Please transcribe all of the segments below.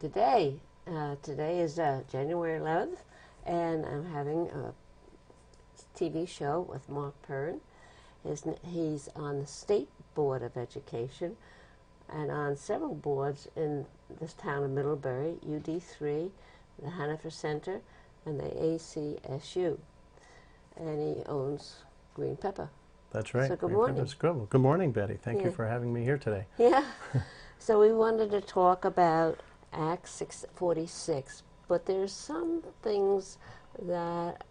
today. Today is January 11th, and I'm having a TV show with Mark Perrin. He's on the State Board of Education and on several boards in this town of Middlebury, UD3, the Hanover Center, and the ACSU. And he owns Green Pepper. That's right. So good Green morning. Pepper's good. Good morning, Betty. Thank Yeah. you for having me here today. Yeah. So we wanted to talk about Act 646, but there's some things that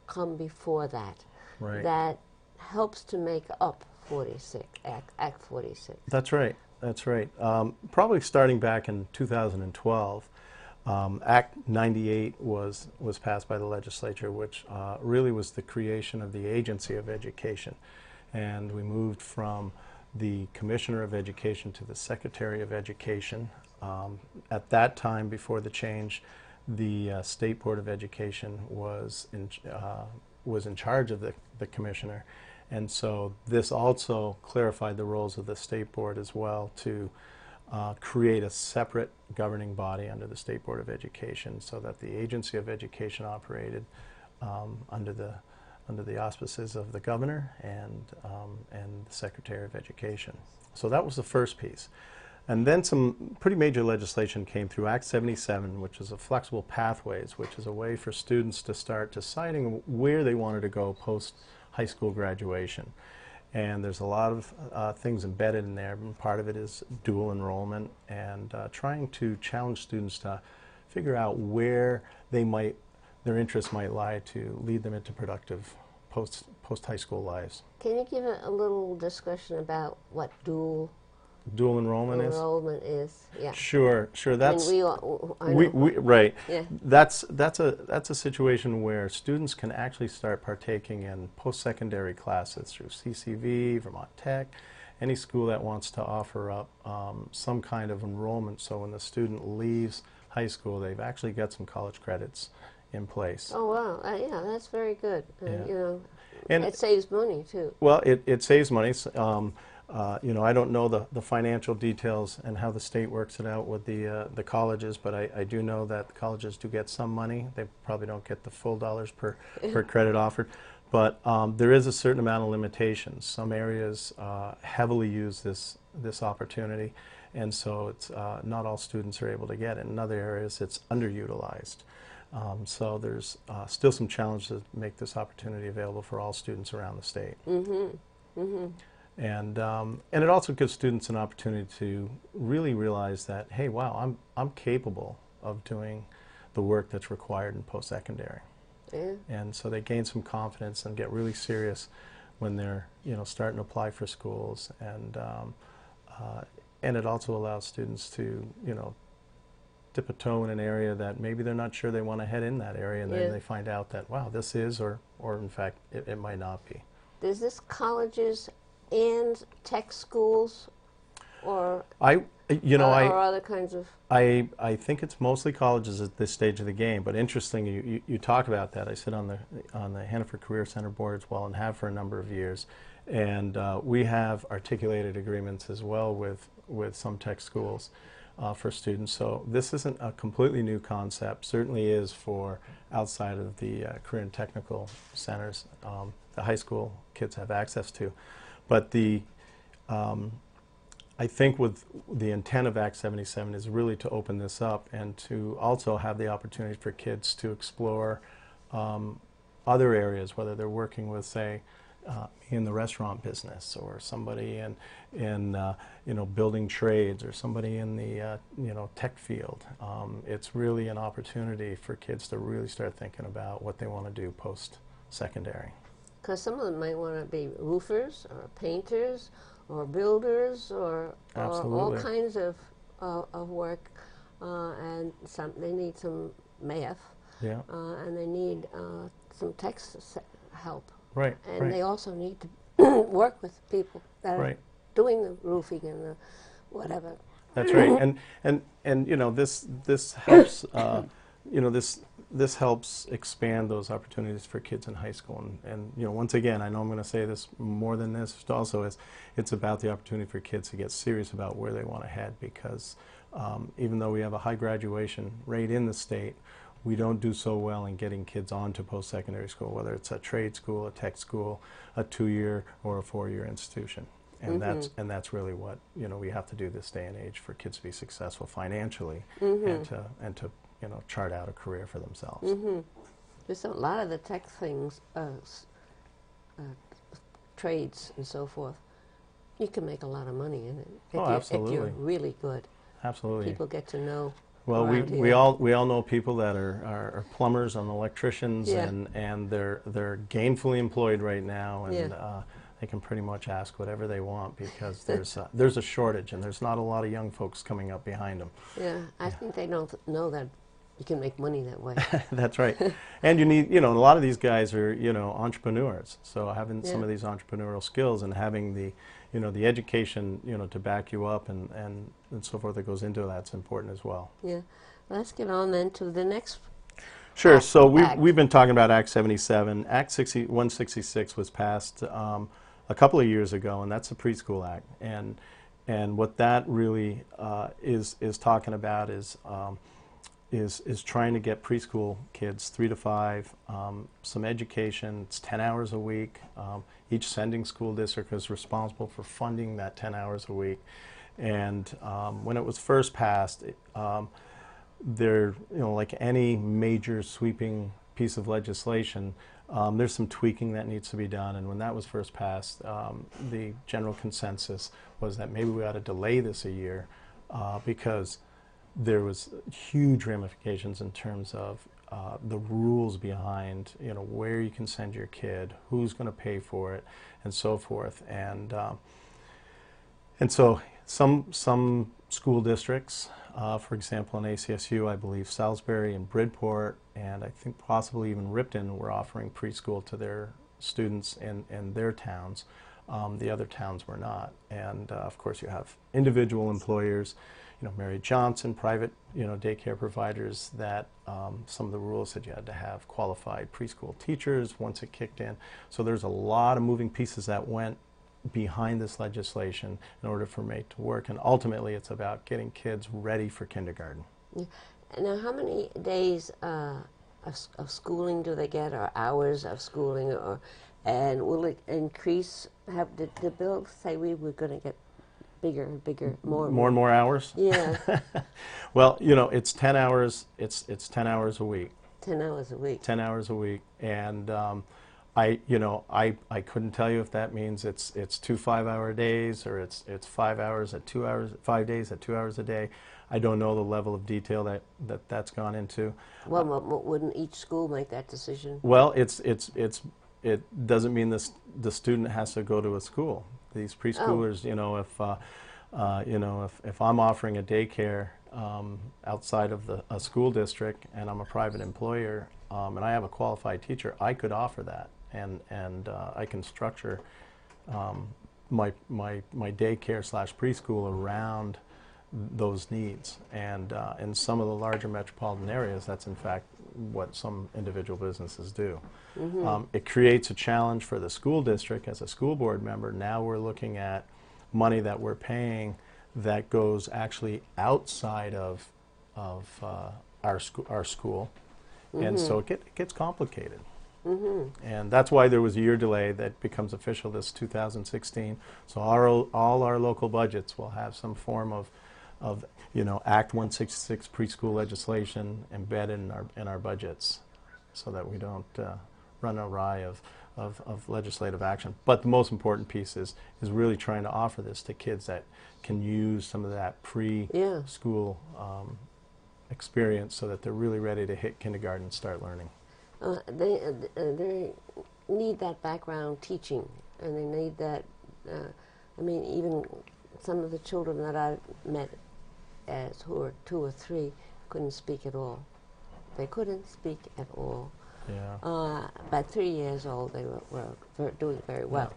come before that Right. that helps to make up 46, Act 46. That's right. That's right. Probably starting back in 2012, Act 98 was passed by the legislature, which really was the creation of the Agency of Education. And we moved from the Commissioner of Education to the Secretary of Education. At that time, before the change, the State Board of Education was in charge of the Commissioner. And so this also clarified the roles of the State Board as well to create a separate governing body under the State Board of Education, so that the Agency of Education operated under the auspices of the Governor and the Secretary of Education. So that was the first piece. And then some pretty major legislation came through, Act 77, which is a flexible pathways, which is a way for students to start deciding where they wanted to go post high school graduation. And there's a lot of things embedded in there. And part of it is dual enrollment and trying to challenge students to figure out where their interests might lie to lead them into productive post-high school lives. Can you give a little discussion about what dual Enrollment is? Yeah. Sure. That's right. Yeah. That's a situation where students can actually start partaking in post-secondary classes through CCV, Vermont Tech, any school that wants to offer up some kind of enrollment. So when the student leaves high school, they've actually got some college credits in place. Oh wow! Yeah, that's very good. Yeah. You know, and it saves money too. Well, it saves money. You know, I don't know the financial details and how the state works it out with the colleges, but I do know that the colleges do get some money. They probably don't get the full dollars per credit offered, but there is a certain amount of limitations. Some areas heavily use this opportunity, and so it's not all students are able to get it. In other areas, it's underutilized. So there's still some challenges to make this opportunity available for all students around the state. Mm-hmm. Mm-hmm. And it also gives students an opportunity to really realize that, hey, wow, I'm capable of doing the work that's required in post-secondary. Yeah. And so they gain some confidence and get really serious when they're starting to apply for schools. And it also allows students to dip a toe in an area that maybe they're not sure they want to head in that area, and then they find out that, wow, this is, or in fact it might not be. Is this colleges and tech schools, or or other kinds of? I think it's mostly colleges at this stage of the game. But interesting, you talk about that. I sit on the Hanover Career Center board as well, and have for a number of years, and we have articulated agreements as well with some tech schools for students. So this isn't a completely new concept. Certainly is for outside of the career and technical centers. The high school kids have access to. But I think with the intent of Act 77 is really to open this up and to also have the opportunity for kids to explore other areas, whether they're working with, say, in the restaurant business, or somebody in building trades, or somebody in the tech field. It's really an opportunity for kids to really start thinking about what they want to do post-secondary. Because some of them might want to be roofers, or painters, or builders, or all kinds of work, and they need some math, and they need some tech help. Right. And they also need to work with people that are doing the roofing and the whatever. That's right. And this helps. This helps expand those opportunities for kids in high school. And once again, I know I'm going to say this more than this also, is it's about the opportunity for kids to get serious about where they want to head, because even though we have a high graduation rate in the state, we don't do so well in getting kids onto post-secondary school, whether it's a trade school, a tech school, a 2-year or a 4-year institution. And that's really what we have to do this day and age for kids to be successful financially and to chart out a career for themselves. There's a lot of the tech things, trades and so forth. You can make a lot of money in it Absolutely. if you're really good. Absolutely. People get to know. Well, we all know people that are plumbers and electricians, Yeah. and they're gainfully employed right now, and Yeah. they can pretty much ask whatever they want because there's a shortage, and there's not a lot of young folks coming up behind them. Yeah, I think they don't know that you can make money that way. That's right. And you need, a lot of these guys are, entrepreneurs. So having some Yeah. of these entrepreneurial skills and having the, the education, to back you up and so forth that goes into that's important as well. Yeah. Let's get on then to the next. Sure. Act. So we've been talking about Act 77. Act 166 was passed a couple of years ago, and that's the Preschool Act. And what that really is talking about is trying to get preschool kids 3 to 5 some education. It's 10 hours a week. Each sending school district is responsible for funding that 10 hours a week. And when it was first passed, there, like any major sweeping piece of legislation, there's some tweaking that needs to be done. And when that was first passed, the general consensus was that maybe we ought to delay this a year because there was huge ramifications in terms of the rules behind, where you can send your kid, who's going to pay for it, and so forth. And so some school districts, for example, in ACSU, I believe Salisbury and Bridport, and I think possibly even Ripton, were offering preschool to their students in their towns. The other towns were not. And of course, you have individual employers. Mary Johnson, private, daycare providers, that some of the rules said you had to have qualified preschool teachers once it kicked in. So there's a lot of moving pieces that went behind this legislation in order for it to work. And ultimately, it's about getting kids ready for kindergarten. Yeah. Now, how many days of schooling do they get, or hours of schooling, and will it increase? Did the bill say we were going to get bigger and bigger, more and more hours? Yeah. Well, it's 10 hours. It's 10 hours a week. 10 hours a week. 10 hours a week, and I couldn't tell you if that means it's 2 5-hour days or it's 5 hours at 2 hours, 5 days at 2 hours a day. I don't know the level of detail that's gone into. Well, wouldn't each school make that decision? Well, it doesn't mean the student has to go to a school. These preschoolers, if I'm offering a daycare outside of a school district and I'm a private employer and I have a qualified teacher, I could offer that, and I can structure my daycare / preschool around those needs. And in some of the larger metropolitan areas, that's in fact what some individual businesses do. It creates a challenge for the school district as a school board member. Now we're looking at money that we're paying that goes actually outside of our school, and so it gets complicated. And that's why there was a year delay that becomes official this 2016. So all our local budgets will have some form of Act 166 preschool legislation embedded in our budgets, so that we don't run awry of legislative action. But the most important piece is really trying to offer this to kids that can use some of that pre-school experience so that they're really ready to hit kindergarten and start learning. They need that background teaching, and they need that, even some of the children that I've met who were 2 or 3 couldn't speak at all. They couldn't speak at all. Yeah. By 3 years old, they were doing very well.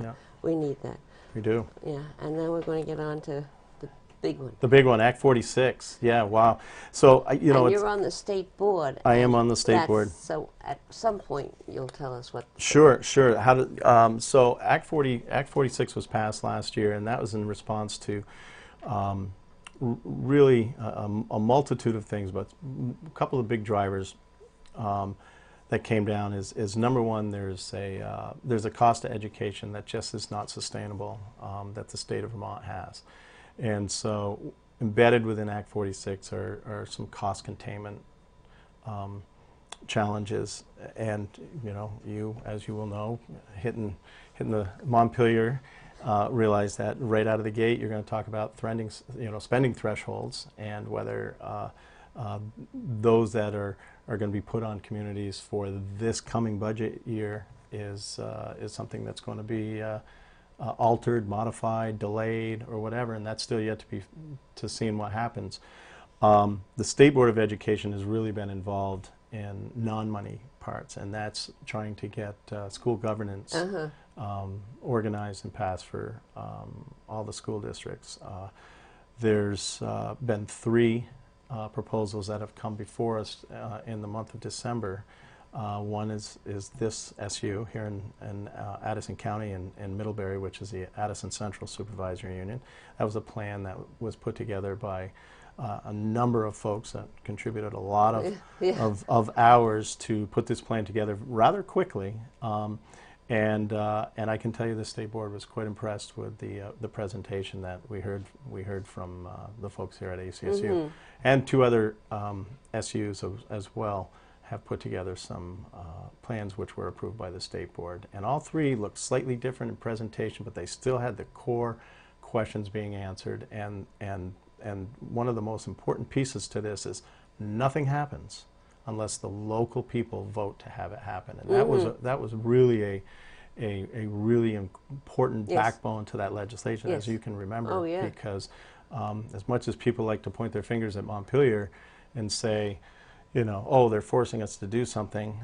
Yeah. We need that. We do. Yeah, and then we're going to get on to the big one. The big one, Act 46. Yeah, wow. So, and you're on the state board. I am on the state board. So at some point, you'll tell us what. Sure. So Act 46 was passed last year, and that was in response to really a multitude of things, but a couple of big drivers that came down is number one, there's a cost to education that just is not sustainable that the state of Vermont has. And so embedded within Act 46 are some cost containment challenges. And you, as you will know, hitting the Montpelier, realize that right out of the gate you're going to talk about spending thresholds and whether those that are going to be put on communities for this coming budget year is something that's going to be altered, modified, delayed, or whatever, and that's still yet to seeing what happens. The State Board of Education has really been involved in non-money parts, and that's trying to get school governance organized and passed for all the school districts. There's been 3 proposals that have come before us in the month of December. One is this SU here in Addison County in Middlebury, which is the Addison Central Supervisory Union. That was a plan that was put together by a number of folks that contributed a lot of hours to put this plan together rather quickly. And I can tell you the State Board was quite impressed with the presentation that we heard from the folks here at ACSU. And 2 other SUs as well have put together some plans which were approved by the State Board. And all 3 looked slightly different in presentation, but they still had the core questions being answered. And one of the most important pieces to this is nothing happens unless the local people vote to have it happen. And that was really a really important backbone to that legislation, as you can remember. Because as much as people like to point their fingers at Montpelier and say, oh, they're forcing us to do something,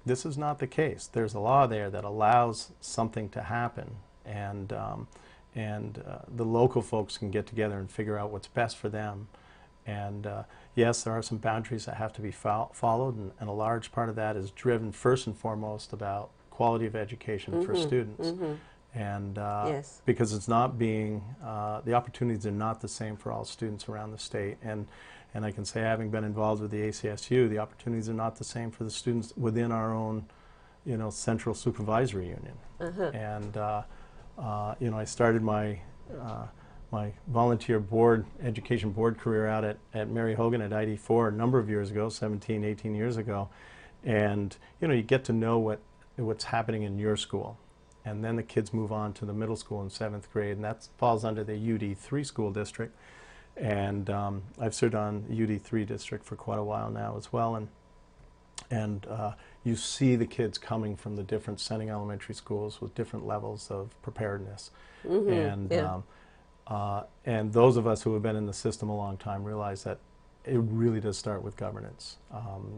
this is not the case. There's a law there that allows something to happen, and the local folks can get together and figure out what's best for them. And yes, there are some boundaries that have to be followed, and a large part of that is driven first and foremost about quality of education for students. And because it's not being, the opportunities are not the same for all students around the state. And I can say, having been involved with the ACSU, the opportunities are not the same for the students within our own, central supervisory union. And I started my volunteer education board career out at Mary Hogan at ID4 a number of years ago, 17, 18 years ago. And, you get to know what's happening in your school. And then the kids move on to the middle school in 7th grade, and that falls under the UD3 school district. And I've served on the UD3 district for quite a while now as well. And you see the kids coming from the different sending elementary schools with different levels of preparedness. And those of us who have been in the system a long time realize that it really does start with governance.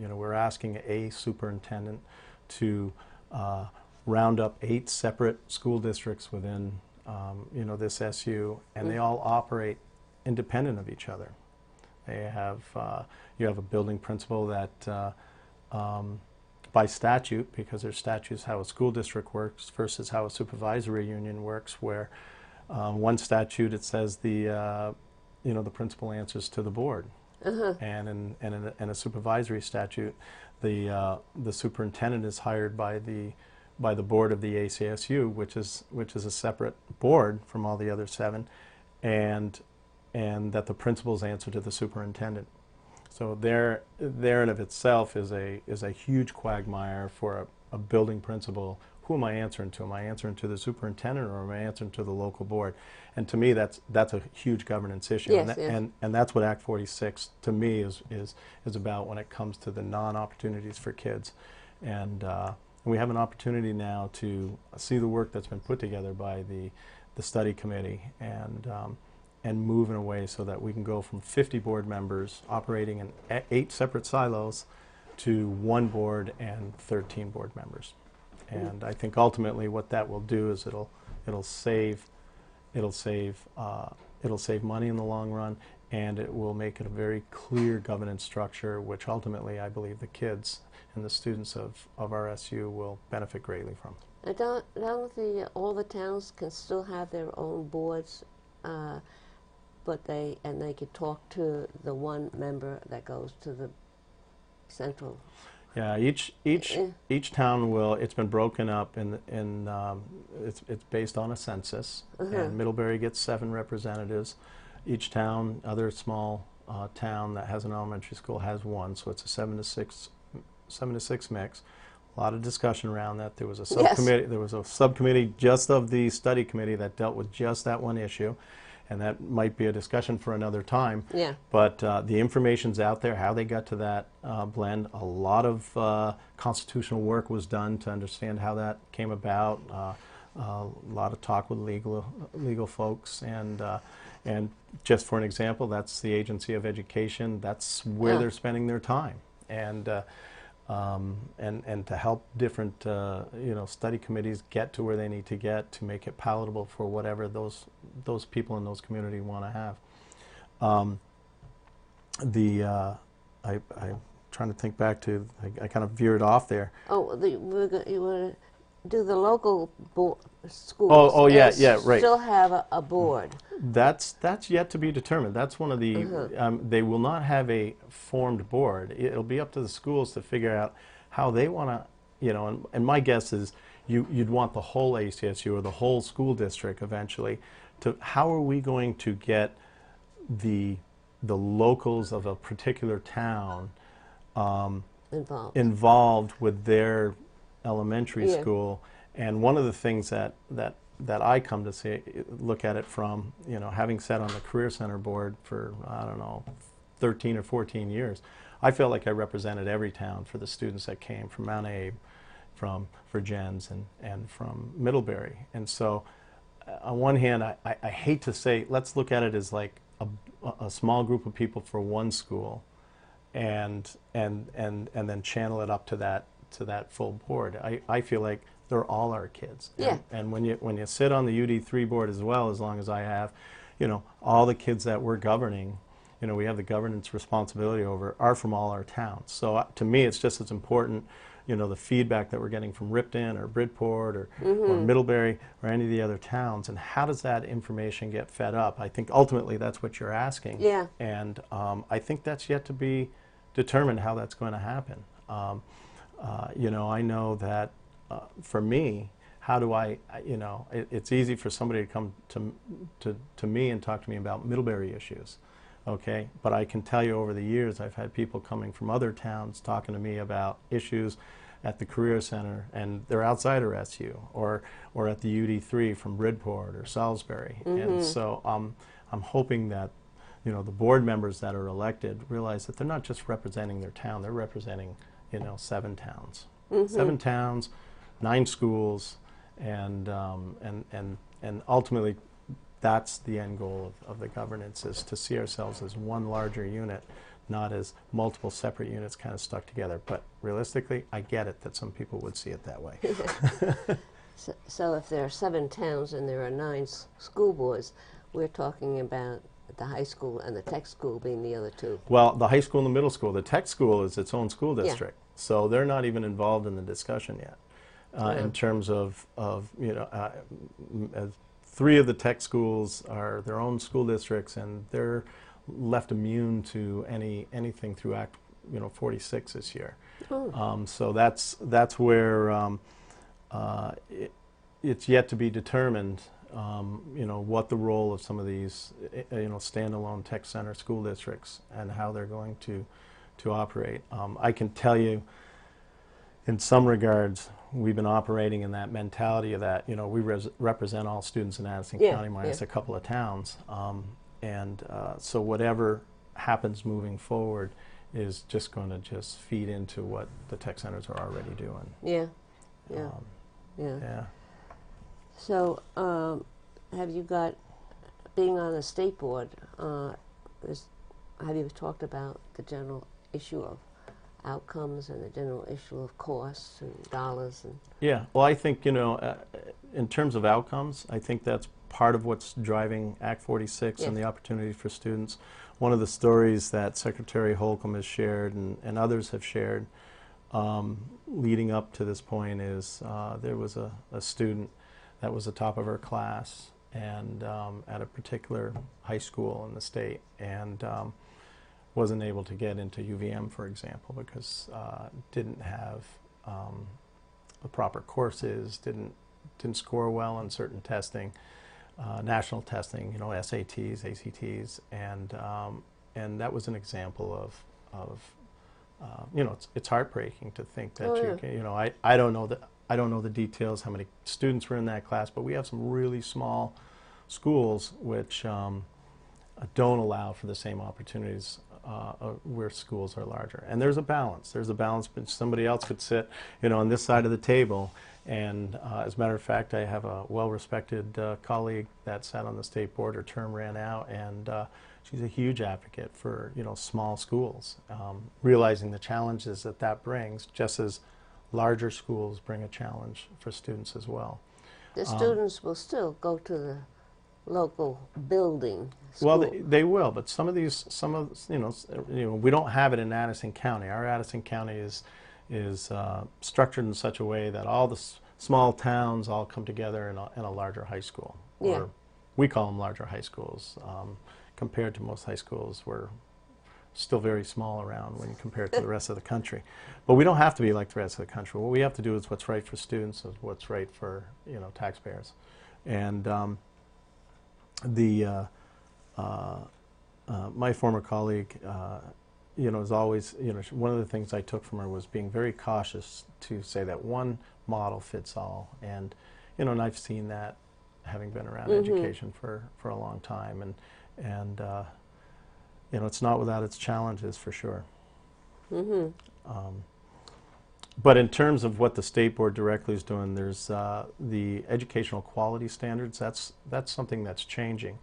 We're asking a superintendent to round up 8 separate school districts within, this SU, and they all operate independent of each other. They have, you have a building principal that, by statute, because there's statutes how a school district works versus how a supervisory union works, where one statute it says the principal answers to the board, and in a supervisory statute, the superintendent is hired by the board of the ACSU, which is a separate board from all the other 7, and that the principals answer to the superintendent. So there in of itself is a huge quagmire for a building principal. Who am I answering to? Am I answering to the superintendent, or am I answering to the local board? And to me, that's a huge governance issue. And that's what Act 46 to me is about when it comes to the non-opportunities for kids. And we have an opportunity now to see the work that's been put together by the study committee and move in a way so that we can go from 50 board members operating in 8 separate silos to 1 board and 13 board members. And I think ultimately what that will do is it'll save money in the long run, and it will make it a very clear governance structure, which ultimately I believe the kids and the students of our SU will benefit greatly from. And don't all the towns can still have their own boards but they could talk to the one member that goes to the central. Yeah, each town will. It's been broken up it's based on a census, and Middlebury gets 7 representatives. Each town, other small town that has an elementary school has 1, so it's a 7-to-6 mix. A lot of discussion around that. There was a subcommittee. Yes. There was a subcommittee just of the study committee that dealt with just that one issue, and that might be a discussion for another time. Yeah. But the information's out there. How they got to that blend. A lot of constitutional work was done to understand how that came about. A lot of talk with legal folks, and just for an example, that's the Agency of Education. That's where they're spending their time, and to help different study committees get to where they need to get to make it palatable for whatever those people in those communities want to have. I'm trying to think back to, I kind of veered off there. Oh, you want to do the local schools? Oh yeah, right. Still have a board. That's yet to be determined. That's one of the. They will not have a formed board. It'll be up to the schools to figure out how they want to, And my guess is you'd want the whole ACSU or the whole school district eventually to. How are we going to get the locals of a particular town involved with their elementary school? And one of the things that I come to look at it from, having sat on the Career Center board for, 13 or 14 years, I felt like I represented every town for the students that came from Mount Abe, for Virgins, and from Middlebury. And so, on one hand, I hate to say, let's look at it as like a small group of people for one school, and then channel it up to that full board. I feel like they're all our kids. Yeah. And when you sit on the UD3 board as well, as long as I have, all the kids that we're governing, we have the governance responsibility over, are from all our towns. So to me, it's just as important, the feedback that we're getting from Ripton or Bridport or Middlebury or any of the other towns, and how does that information get fed up? I think ultimately that's what you're asking. Yeah. And I think that's yet to be determined how that's going to happen. I know that for me, how do it's easy for somebody to come to me and talk to me about Middlebury issues, okay? But I can tell you over the years, I've had people coming from other towns talking to me about issues at the Career Center, and they're outside of SU, or at the UD3 from Bridport or Salisbury. And so I'm hoping that the board members that are elected realize that they're not just representing their town, they're representing 7 towns. 7 towns, 9 schools, and ultimately that's the end goal of the governance, is to see ourselves as one larger unit, not as multiple separate units kind of stuck together. But realistically, I get it that some people would see it that way. So if there are 7 towns and there are 9 school boards, we're talking about the high school and the tech school being the other 2. Well, the high school and the middle school. The tech school is its own school district, so they're not even involved in the discussion yet. In terms of 3 of the tech schools are their own school districts, and they're left immune to anything through Act 46 this year. So that's where it's yet to be determined. What the role of some of these standalone tech center school districts and how they're going to operate. I can tell you, in some regards, we've been operating in that mentality of that, we represent all students in Addison County minus a couple of towns. So whatever happens moving forward is just going to feed into what the tech centers are already doing. Yeah. So have you got, being on the state board, have you talked about the general issue of outcomes and the general issue of costs and dollars? Yeah, well, I think, in terms of outcomes, I think that's part of what's driving Act 46 and the opportunity for students. One of the stories that Secretary Holcomb has shared and others have shared leading up to this point is there was a student that was the top of her class, and at a particular high school in the state, and wasn't able to get into UVM, for example, because didn't have the proper courses, didn't score well on certain testing, national testing, SATs, ACTs, and that was an example of it's heartbreaking to think that I don't know the details, how many students were in that class, but we have some really small schools which don't allow for the same opportunities where schools are larger. And there's a balance. There's a balance, but somebody else could sit, on this side of the table. And as a matter of fact, I have a well-respected colleague that sat on the state board. Her term ran out, and she's a huge advocate for, small schools, realizing the challenges that brings, just as larger schools bring a challenge for students as well. The students will still go to the local building school. Well, they will, but we don't have it in Addison County. Our Addison County is structured in such a way that all the small towns all come together in a larger high school. Yeah. Or we call them larger high schools. Compared to most high schools, we're still very small around when you compare it to the rest of the country. But we don't have to be like the rest of the country. What we have to do is what's right for students, is what's right for taxpayers. And my former colleague, is always, one of the things I took from her was being very cautious to say that one model fits all. And, and I've seen that, having been around education for a long time. And it's not without its challenges, for sure. But in terms of what the State Board directly is doing, there's the educational quality standards. That's something that's changing.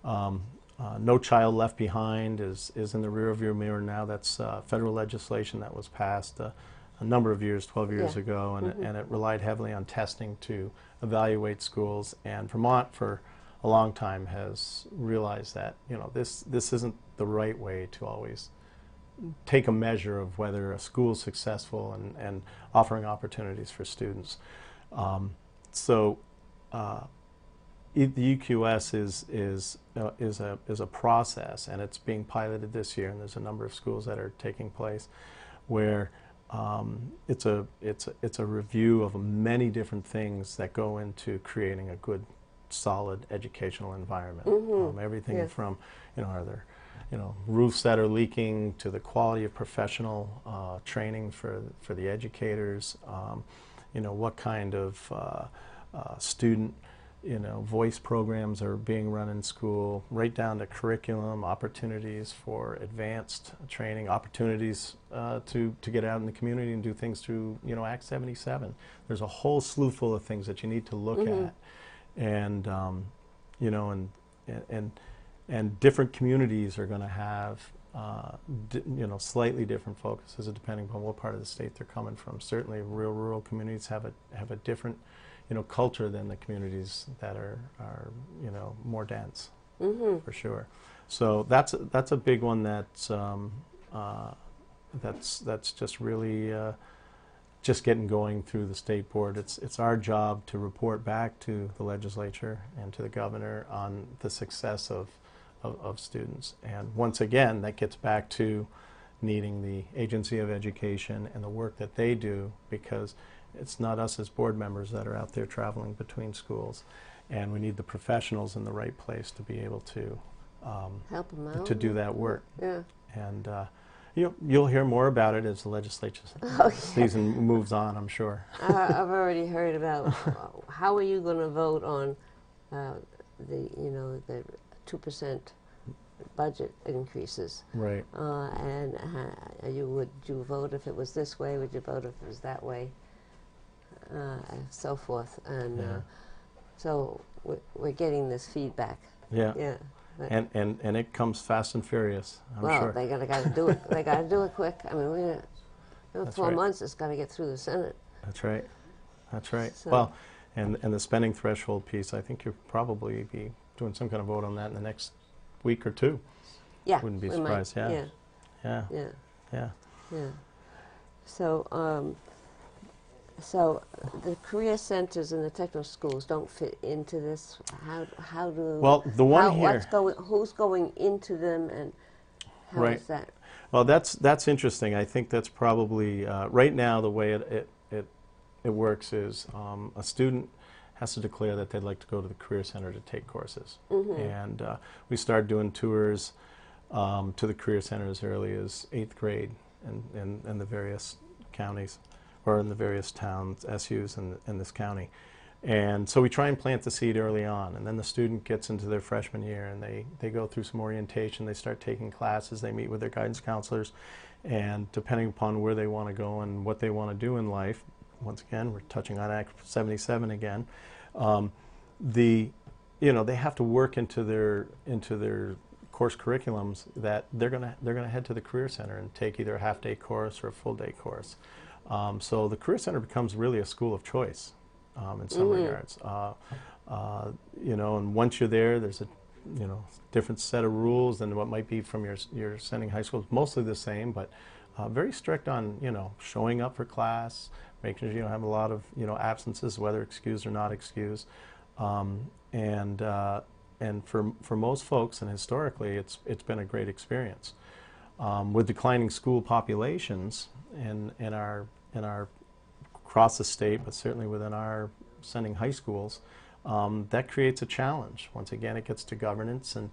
No Child Left Behind is in the rearview mirror now. That's federal legislation that was passed a number of years, 12 years ago, and it relied heavily on testing to evaluate schools. And Vermont, for a long time, has realized that this isn't the right way to always take a measure of whether a school is successful and offering opportunities for students. The EQS is a process, and it's being piloted this year, and there's a number of schools that are taking place where it's a review of many different things that go into creating a good, solid educational environment. Everything from are there roofs that are leaking, to the quality of professional training for the educators, what kind of student voice programs are being run in school, right down to curriculum, opportunities for advanced training, opportunities to get out in the community and do things through Act 77. There's a whole slew full of things that you need to look at, and and different communities are going to have slightly different focuses depending upon what part of the state they're coming from. Certainly, rural communities have a different culture than the communities that are more dense, for sure. So that's a big one that's just really just getting going through the state board. It's our job to report back to the legislature and to the governor on the success of students. And once again, that gets back to needing the Agency of Education and the work that they do, because it's not us as board members that are out there traveling between schools, and we need the professionals in the right place to be able to help them out, to do that work. Yeah. And you'll hear more about it as the legislature season moves on, I'm sure. I've already heard about how are you going to vote on the 2% budget increases. Right. And would you vote if it was this way? Would you vote if it was that way? And so forth. And so we're getting this feedback. Yeah. Yeah. And it comes fast and furious, I'm well, sure. they gotta do it. They gotta do it quick. I mean, That's 4 right. months. It's got to get through the Senate. That's right. That's right. So. Well, and the spending threshold piece, I think you'll probably be doing some kind of vote on that in the next week or two. Yeah. Wouldn't be we surprised. might. Yeah. Yeah. Yeah. Yeah. Yeah. Yeah. So, So the career centers and the technical schools don't fit into this. How do Well, the one what's here, going, who's going into them, and how right. is that? Well, that's interesting. I think that's probably, right now, the way it works is a student has to declare that they'd like to go to the Career Center to take courses. And we start doing tours to the Career Center as early as 8th grade in the various counties, or in the various towns, SUs in this county. And so we try and plant the seed early on, and then the student gets into their freshman year and they go through some orientation, they start taking classes, they meet with their guidance counselors, and depending upon where they want to go and what they want to do in life, once again, we're touching on Act 77 again, they have to work into their course curriculums that they're gonna head to the Career Center and take either a half-day course or a full-day course. So the Career Center becomes really a school of choice in some regards. And once you're there, there's a different set of rules than what might be from your sending high school. It's mostly the same, but very strict on showing up for class, making sure you don't have a lot of absences, whether excused or not excused. And for most folks, and historically, it's been a great experience. With declining school populations in our across the state, but certainly within our sending high schools, that creates a challenge. Once again, it gets to governance and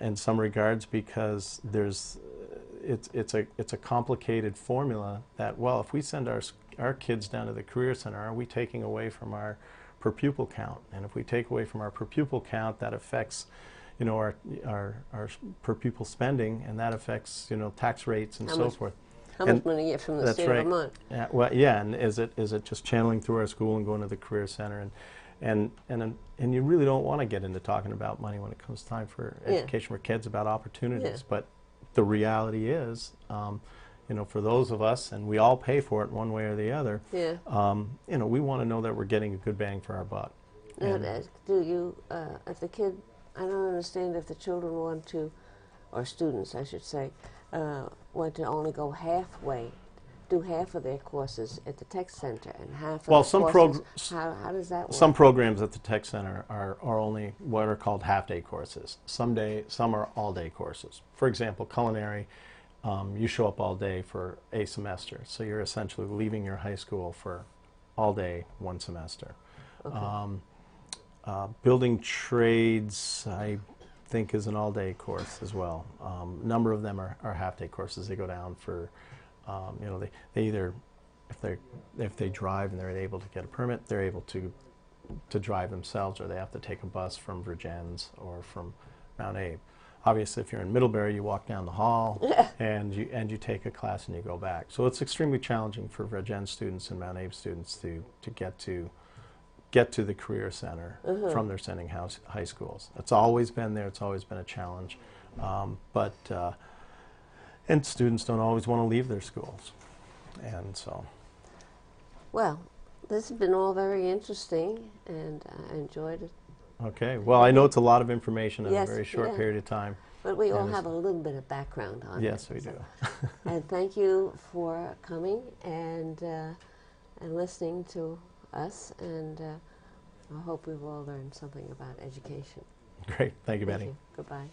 in some regards, because it's a complicated formula that, well, if we send our kids down to the Career Center, are we taking away from our per pupil count? And if we take away from our per pupil count, that affects our per pupil spending, and that affects tax rates and so forth. How much money you get from the state of Vermont? Yeah, well, yeah, and is it just channeling through our school and going to the Career Center, and you really don't want to get into talking about money when it comes time for education for kids, about opportunities. But the reality is, for those of us, and we all pay for it one way or the other. We want to know that we're getting a good bang for our buck. Do you, if the kid? I don't understand if the children want to, or students, I should say, want to only go halfway, do half of their courses at the tech center and half of the courses. How does that work? Some programs at the tech center are only what are called half-day courses. Some are all-day courses. For example, culinary, you show up all day for a semester, so you're essentially leaving your high school for all day one semester. Okay. Building trades, I think, is an all-day course as well. A number of them are half-day courses. They go down for, they either, if they drive and they're able to get a permit, they're able to drive themselves, or they have to take a bus from Virgins or from Mount Abe. Obviously, if you're in Middlebury, you walk down the hall and you take a class and you go back. So it's extremely challenging for Virgin students and Mount Abe students to get to the Career Center from their sending high schools. It's always been there. It's always been a challenge. And students don't always want to leave their schools. And so. Well, this has been all very interesting, and I enjoyed it. Okay. Well, I know it's a lot of information in a very short period of time. But we all have a little bit of background on it. Yes, we do. And thank you for coming and listening to us, and I hope we've all learned something about education. Great. Thank you, Betty. Thank you. Goodbye.